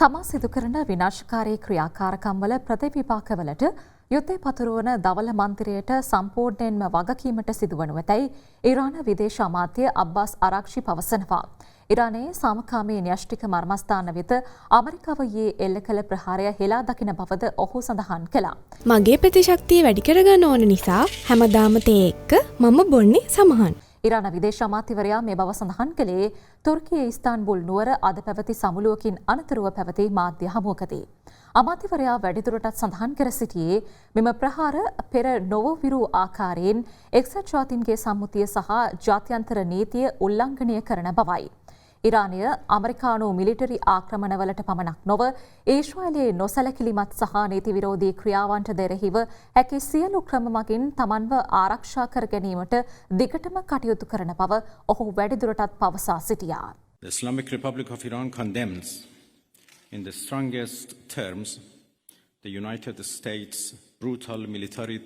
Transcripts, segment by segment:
තමා සිදු කරන විනාශකාරී ක්‍රියාකාරකම්වල ප්‍රතිවිපාකවලට යුද්ධය පතුරවන දවල මන්දිරයට සම්පූර්ණයෙන්ම වගකීමට සිදුවනු ඇතැයි ඉරාන විදේශ අමාත්‍ය අබ්බාස් අරක්ෂි පවසනවා. ඉරානයේ සාමකාමී න්‍යෂ්ටික මර්මස්ථාන වෙත ඇමරිකාව ඊයේ එල්ල කළ ප්‍රහාරය හෙලා දකින බවද ඔහු සඳහන් කළා. මගේ ප්‍රතිශක්තිය වැඩි කරගන්න ඕන නිසා හැමදාම තේ එක්ක මම බොන්නේ සමහන්. ඉරාන විදේශ අමාත්‍යවරයා මේ බව සඳහන් කළේ තුර්කියේ ඉස්තාන්බුල් නුවර අද පැවති සමුළුවකින් අනතුරුව පැවති මාධ්‍ය හමුවකදී. අමාත්‍යවරයා වැඩිදුරටත් සඳහන් කර සිටියේ මෙම ප්‍රහාර පෙර නොවවිරු ආකාරයෙන් එක්සත් ජාතීන්ගේ සම්මුතිය සහ ජාත්‍යන්තර නීතිය උල්ලංඝනය කරන බවයි. ඉරානය ඇමරිකානු මිලිටරි ආක්‍රමණවලට පමණක් නොව ඊශ්‍රායලයේ නොසැලකිලිමත් සහ නීති විරෝධී ක්‍රියාවන්ට දෙරෙහිව හැකි සියලු ක්‍රම මගින් තමන්ව ආරක්ෂා කර ගැනීමට දිගටම කටයුතු කරන බව ඔහු වැඩිදුරටත් පවසා සිටියා. The Islamic Republic of Iran condemns in the strongest terms the United States' brutal military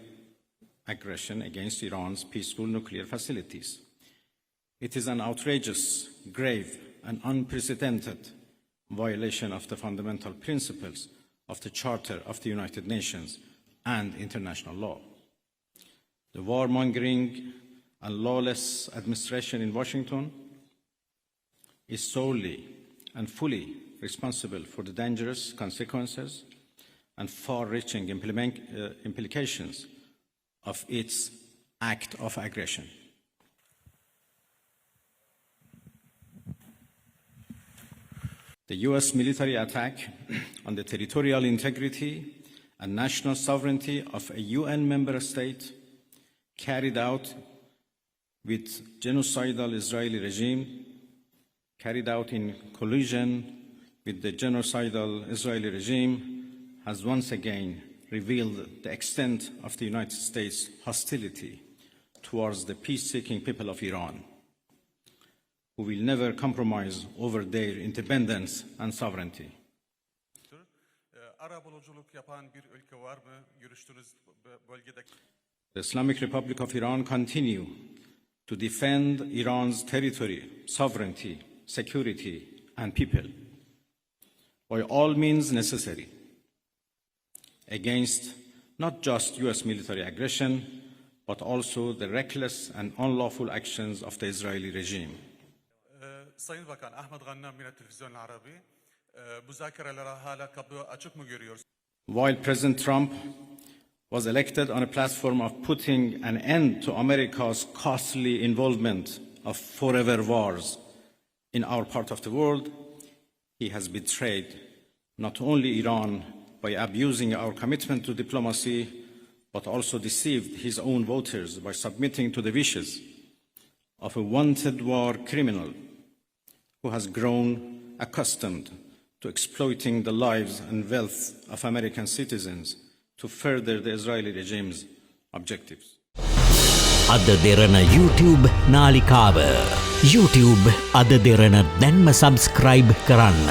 aggression against Iran's peaceful nuclear facilities. It is an outrageous, grave and unprecedented violation of the fundamental principles of the Charter of the United Nations and international law. The warmongering and lawless administration in Washington is solely and fully responsible for the dangerous consequences and far-reaching implications of its act of aggression. The US military attack on the territorial integrity and national sovereignty of a UN member state carried out with genocidal Israeli regime, carried out in collusion with the genocidal Israeli regime, has once again revealed the extent of the United States' hostility towards the peace-seeking people of Iran, who will never compromise over their independence and sovereignty. The Islamic Republic of Iran continue to defend Iran's territory, sovereignty, security, and people by all means necessary against not just US military aggression, but also the reckless and unlawful actions of the Israeli regime. Sayın Bakan Ahmet Gannam yine Televizyon Arabi müzakereler hala kapı açık mı görüyoruz? While President Trump was elected on a platform of putting an end to America's costly involvement of forever wars in our part of the world, he has betrayed not only Iran by abusing our commitment to diplomacy, but also deceived his own voters by submitting to the wishes of a wanted war criminal who has grown accustomed to exploiting the lives and wealth of American citizens to further the Israeli regime's objectives. අද දෙරණ YouTube නාලිකාව YouTube අද දෙරණ දැන්ම subscribe කරන්න.